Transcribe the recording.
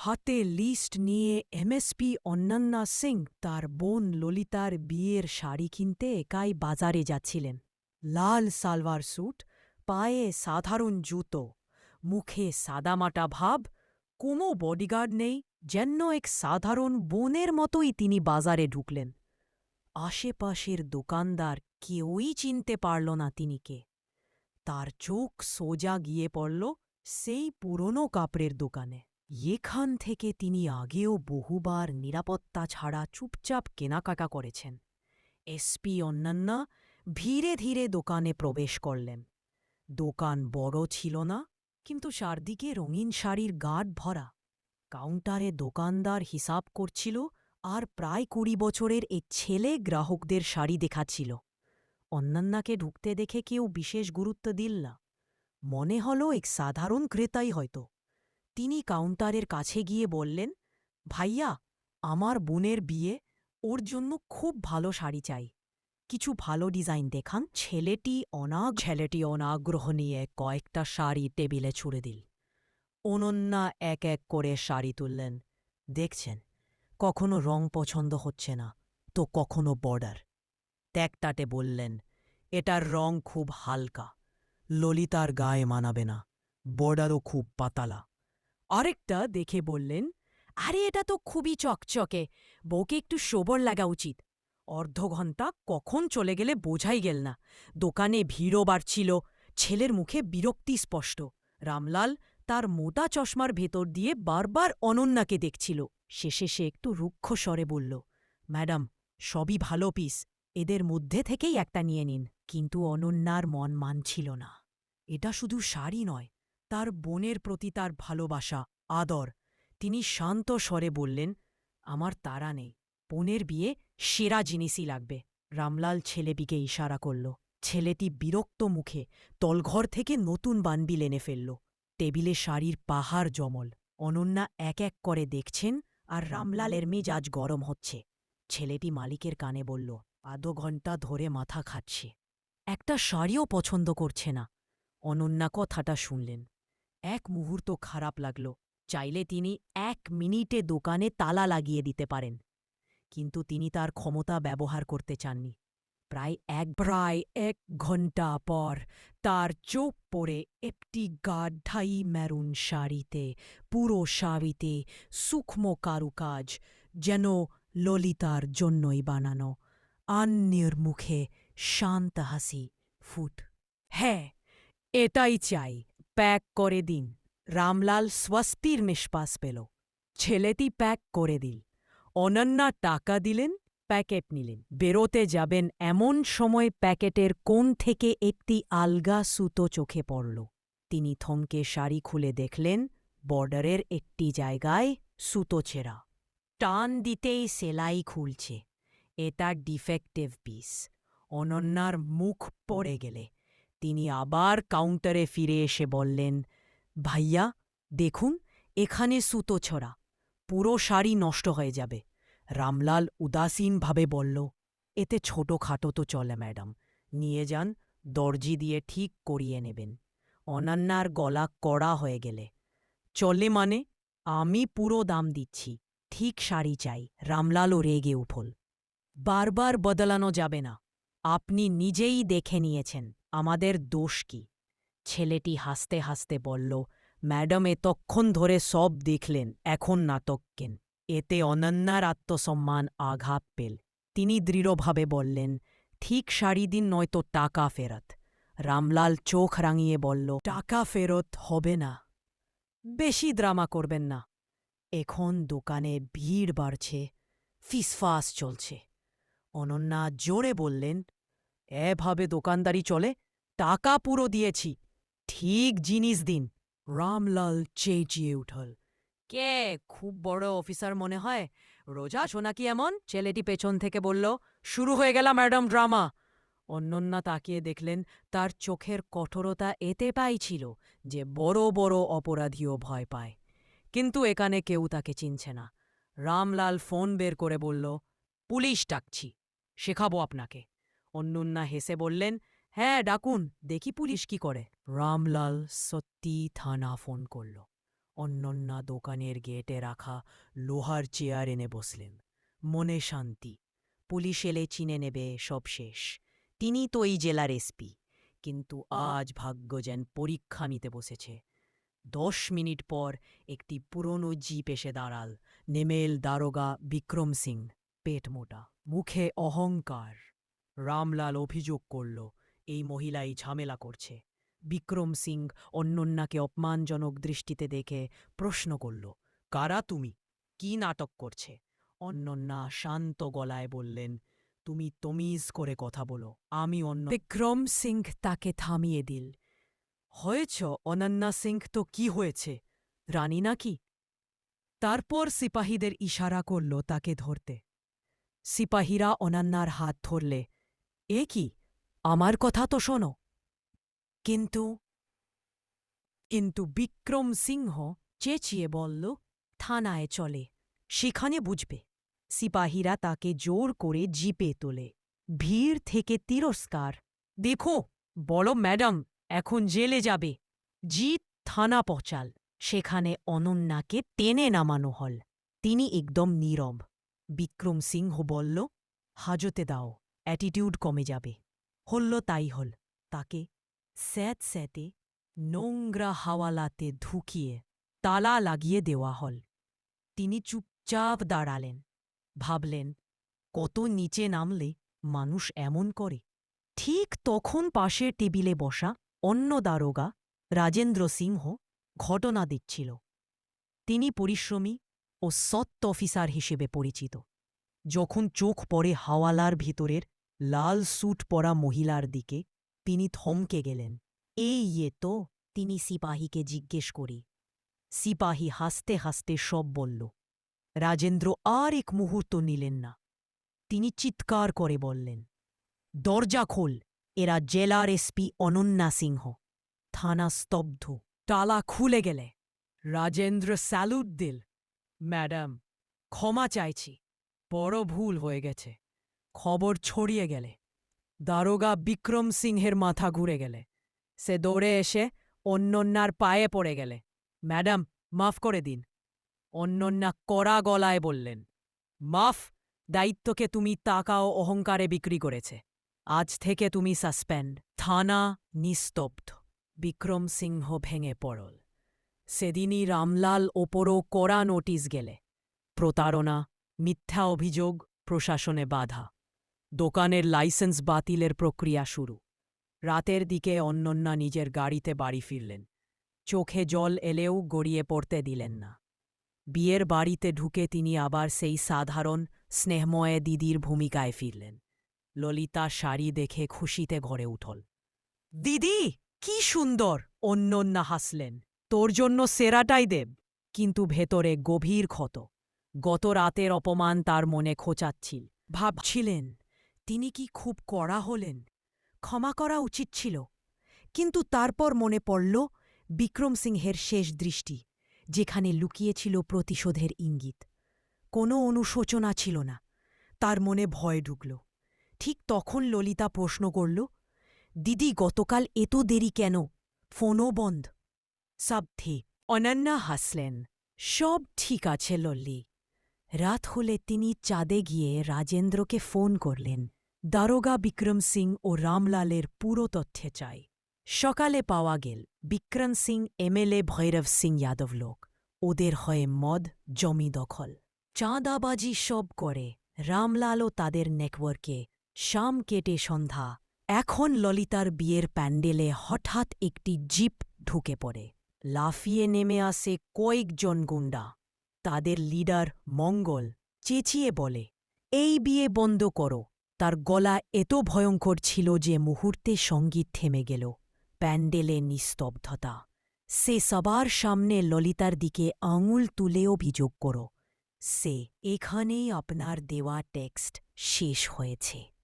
হাতে লিস্ট নিয়ে এমএসপি অন্যান্যা সিং তার বোন ললিতার বিয়ের শাড়ি কিনতে একাই বাজারে যাচ্ছিলেন। লাল সালভার স্যুট, পায়ে সাধারণ জুতো, মুখে সাদামাটা ভাব, কোনো বডিগার্ড নেই, যেন এক সাধারণ বোনের মতোই তিনি বাজারে ঢুকলেন। আশেপাশের দোকানদার কেউই চিনতে পারল না তিনি কে। তার চোখ সোজা গিয়ে পড়ল সেই পুরনো কাপড়ের দোকানে। এখান থেকে তিনি আগেও বহুবার নিরাপত্তা ছাড়া চুপচাপ কেনাকাটা করেছেন। এসপি অন্যান্যা ধীরে ধীরে দোকানে প্রবেশ করলেন। দোকান বড় ছিল না, কিন্তু চারদিকে রঙিন শাড়ির গাঁট ভরা। কাউন্টারে দোকানদার হিসাব করছিল, আর প্রায় ২০ বছরের এক ছেলে গ্রাহকদের শাড়ি দেখাচ্ছিল। অন্যান্যাকে ঢুকতে দেখে কেউ বিশেষ গুরুত্ব দিল না। মনে হল এক সাধারণ ক্রেতাই হয়তো। তিনি কাউন্টারের কাছে গিয়ে বললেন, ভাইয়া, আমার বোনের বিয়ে, ওর জন্য খুব ভালো শাড়ি চাই, কিছু ভালো ডিজাইন দেখান। ছেলেটি অনাগ্রহ নিয়ে কয়েকটা শাড়ি টেবিলে ছুড়ে দিল। অনন্যা এক এক করে শাড়ি তুললেন। দেখছেন, কখনো রং পছন্দ হচ্ছে না, তো কখনো বর্ডার। ত্যাগটাটে বললেন, এটার রং খুব হালকা, ললিতার গায়ে মানাবে না, বর্ডারও খুব পাতালা। আরেকটা দেখে বললেন, আরে এটা তো খুবই চকচকে, বউকে একটু সোবর লাগা উচিত। অর্ধঘণ্টা কখন চলে গেলে বোঝাই গেল না। দোকানে ভিড়ও বাড়ছিল, ছেলের মুখে বিরক্তি স্পষ্ট। রামলাল তার মোটা চশমার ভেতর দিয়ে বারবার অনন্যাকে দেখছিল। শেষে সে একটু রুক্ষ স্বরে বলল, ম্যাডাম, সবই ভালো পিস, এদের মধ্যে থেকেই একটা নিয়ে নিন। কিন্তু অনন্যার মন মানছিল না। এটা শুধু শাড়ি নয়, তার বোনের প্রতি তার ভালোবাসা, আদর। তিনি শান্ত স্বরে বললেন, আমার তাড়া নেই, বোনের বিয়ে সেরা জিনিসই লাগবে। রামলাল ছেলেটিকে ইশারা করল। ছেলেটি বিরক্ত মুখে তলঘর থেকে নতুন বানবিল এনে ফেলল। টেবিলে শাড়ির পাহাড় জমল। অনন্যা এক এক করে দেখছেন, আর রামলালের মেজাজ গরম হচ্ছে। ছেলেটি মালিকের কানে বলল, আধো ঘণ্টা ধরে মাথা খাচ্ছে, একটা শাড়িও পছন্দ করছে না। অনন্যা কথাটা শুনলেন। এক মুহূর্ত খারাপ লাগল। চাইলে তিনি ১ মিনিটে দোকানে তালা লাগিয়ে দিতে পারেন, কিন্তু তিনি তার ক্ষমতা ব্যবহার করতে চাননি। প্রায় ১ ঘণ্টা পর তার চোখ পড়ে একটি গাঢ়াই মেরুন শাড়িতে, পুরো শাড়িতে সূক্ষ্ম কারুকাজ, যেন ললিতার জন্যই বানানো। অন্যের মুখে শান্ত হাসি ফুট। হ্যাঁ, এটাই চাই, প্যাক করে দিন। রামলাল স্বস্তির নিঃশ্বাস পেল। ছেলেটি প্যাক করে দিল। অনন্যা টাকা দিলেন, প্যাকেট নিলেন। বেরোতে যাবেন এমন সময় প্যাকেটের কোণ থেকে একটি আলগা সুতো চোখে পড়ল। তিনি থমকে শাড়ি খুলে দেখলেন, বর্ডারের একটি জায়গায় সুতো ছেঁড়া। টান দিতেই সেলাই খুলছে। এটা ডিফেক্টিভ পিস। অনন্যার মুখ পড়ে গেলে তিনি আবার কাউন্টারে ফিরে এসে বললেন, ভাইয়া, দেখুন, এখানে সুতো ছড়া, পুরো শাড়ি নষ্ট হয়ে যাবে। রামলাল উদাসীনভাবে বলল, এতে ছোটখাটো তো চলে ম্যাডাম, নিয়ে যান, দর্জি দিয়ে ঠিক করিয়ে নেবেন। অনন্যার গলা কড়া হয়ে গেলে, চলে মানে? আমি পুরো দাম দিচ্ছি, ঠিক শাড়ি চাই। রামলালও রেগে উঠল। বারবার বদলানো যাবে না, আপনি নিজেই দেখে নিয়েছেন, আমাদের দোষ কি? ছেলেটি হাসতে হাসতে বলল, ম্যাডাম এতক্ষণ ধরে সব দেখলেন, এখন নাটক কেন? এতে অনন্যার আত্মসম্মান আঘাত পেল। তিনি দৃঢ়ভাবে বললেন, ঠিক শাড়ি দিন, নয়তো টাকা ফেরত। রামলাল চোখ রাঙিয়ে বলল, টাকা ফেরত হবে না। বেশি ড্রামা করবেন না। এখন দোকানে ভিড় বাড়ছে, ফিসফাস চলছে। অনন্যা জোরে বললেন, এভাবে দোকানদারি চলে? টাকা পুরো দিয়েছি, ঠিক জিনিস দিন। রামলাল চেঁচিয়ে উঠল, কে খুব বড় অফিসার মনে হয়? রোজা শোনা কি এমন? ছেলেটি পেছন থেকে বলল, শুরু হয়ে গেল ম্যাডাম ড্রামা। অনন্যা তাকিয়ে দেখলেন, তার চোখের কঠোরতা এতে পাইছিল যে বড় বড় অপরাধীও ভয় পায়। কিন্তু এখানে কেউ তাকে চিনছে না। রামলাল ফোন বের করে বলল, পুলিশ ডাকছি, শেখাবো আপনাকে। অনন্যা হেসে বললেন, হ্যাঁ ডাকুন, দেখি পুলিশ কি করে। রামলাল সত্যি থানা ফোন করল। অন্যন্যা দোকানের গেটে রাখা লোহার চেয়ার এনে বসলেন। মনে শান্তি, পুলিশ এলে চিনে নেবে, সব শেষ। তিনি তো এই জেলার এসপি, কিন্তু আজ ভাগ্য যেন পরীক্ষা নিতে বসেছে। 10 মিনিট পর একটি পুরনো জিপ এসে দাঁড়াল। নেমেল দারোগা বিক্রম সিং, পেট মোটা, মুখে অহংকার। রামলাল অভিযোগ করল এই মহিলাই ঝামেলা করছে। বিক্রম সিং অন্যন্যাকে অপমানজনক দৃষ্টিতে দেখে প্রশ্ন করল, কারা তুমি? কি নাটক করছে? অন্যন্যা শান্ত গলায় বললেন, তুমি তমিজ করে কথা বলো, আমি অন্য। বিক্রম সিং তাকে থামিয়ে দিল। হয়েছ অনন্যা সিং, তো কি হয়েছে? রানী নাকি? তারপর সিপাহীদের ইশারা করল তাকে ধরতে। সিপাহীরা অনন্যার হাত ধরলে, এ কি, আমার কথা তো শোনো। কিন্তু কিন্তু বিক্রম সিংহ চেঁচিয়ে বলল, থানায় চলে, সেখানে বুঝবে। সিপাহীরা তাকে জোর করে জিপে তোলে। ভিড় থেকে তিরস্কার। দেখো, বলো ম্যাডাম, এখন জেলে যাবে। জিপ থানা পৌঁছাল। সেখানে অনন্যাকে টেনে নামানো হল। তিনি একদম নীরব। বিক্রম সিংহ বলল, হাজতে দাও, অ্যাটিটিউড কমে যাবে। হল তাই হল। তাকে স্যাঁতে নোংরা হাওয়ালাতে ঢুকিয়ে তালা লাগিয়ে দেওয়া হল। তিনি চুপচাপ দাঁড়ালেন, ভাবলেন, কত নিচে নামলে মানুষ এমন করে। ঠিক তখন পাশের টেবিলে বসা অন্য দারোগা রাজেন্দ্র সিংহ ঘটনা দিচ্ছিল। তিনি পরিশ্রমী ও সৎ অফিসার হিসেবে পরিচিত। যখন চোখ পড়ে হাওয়ালার ভিতরের লাল স্যুট পরা মহিলার দিকে, তিনি থমকে গেলেন। ইয়ে তো, তিনি সিপাহীকে জিজ্ঞেস করি। সিপাহী হাসতে হাসতে সব বলল। রাজেন্দ্র আর এক মুহূর্ত নিলেন না। তিনি চিৎকার করে বললেন, দরজা খোল, এরা জেলার এসপি অনন্যা সিংহ। থানা স্তব্ধ। তালা খুলে গেলে রাজেন্দ্র স্যালুট দিল। ম্যাডাম, ক্ষমা চাইছি, বড় ভুল হয়ে গেছে। খবর ছড়িয়ে গেলে দারোগা বিক্রম সিংহের মাথা ঘুরে গেলে সে দৌড়ে এসে অন্যন্যার পায়ে পড়ে গেলে, ম্যাডাম, মাফ করে দিন। অন্যন্যা কড়া গলায় বললেন, মাফ? দায়িত্বকে তুমি টাকা ও অহংকারে বিক্রি করেছে। আজ থেকে তুমি সাসপেন্ড। থানা নিস্তব্ধ। বিক্রম সিংহ ভেঙে পড়ল। সেদিনই রামলাল ওপরও কড়া নোটিশ গেলে। প্রতারণা, মিথ্যা অভিযোগ, প্রশাসনে বাধা। দোকানের লাইসেন্স বাতিলের প্রক্রিয়া শুরু। রাতের দিকে অন্যন্যা নিজের গাড়িতে বাড়ি ফিরলেন। চোখে জল এলেও গড়িয়ে পড়তে দিলেন না। বিয়ের বাড়িতে ঢুকে তিনি আবার সেই সাধারণ স্নেহময় দিদির ভূমিকায় ফিরলেন। ললিতা শাড়ি দেখে খুশিতে ঘরে উঠল। দিদি, কি সুন্দর! অন্যন্যা হাসলেন। তোর জন্য সেরাটাই দেব। কিন্তু ভেতরে গভীর ক্ষত। গত রাতের অপমান তার মনে খোঁচাচ্ছিল। ভাবছিলেন, তিনি কি খুব কড়া হলেন? ক্ষমা করা উচিত ছিল। কিন্তু তারপর মনে পড়ল বিক্রম সিংহের শেষ দৃষ্টি, যেখানে লুকিয়েছিল প্রতিশোধের ইঙ্গিত। কোনো অনুশোচনা ছিল না। তার মনে ভয় ঢুকল। ঠিক তখন ললিতা প্রশ্ন করল, দিদি, গতকাল এত দেরি কেন? ফোনও বন্ধ। সব ঠিক। অনন্যা হাসলেন। সব ঠিক আছে লল্লি। রাত হলে তিনি চাঁদে গিয়ে রাজেন্দ্রকে ফোন করলেন। দারোগা বিক্রম সিং ও রামলালের পুরো তথ্যে চাই। সকালে পাওয়া গেল বিক্রম সিং এমএলএ ভৈরব সিং যাদব লোক। ওদের হয়ে মদ, জমি দখল, চাঁদাবাজি সব করে। রামলালও তাদের নেটওয়ার্কে। শাম কেটে সন্ধ্যা। এখন ললিতার বিয়ের প্যান্ডেলে হঠাৎ একটি জিপ ঢুকে পড়ে। লাফিয়ে নেমে আসে কয়েকজন গুন্ডা। তাদের লিডার মঙ্গল চেঁচিয়ে বলে, এই বিয়ে বন্ধ করো। তার গলা এত ভয়ঙ্কর ছিল যে মুহূর্তে সঙ্গীত থেমে গেল। প্যান্ডেলে নিস্তব্ধতা। সে সবার সামনে ললিতার দিকে আঙুল তুলে অভিযোগ করো, সে এখানেই আপনার দেওয়া টেক্সট শেষ হয়েছে।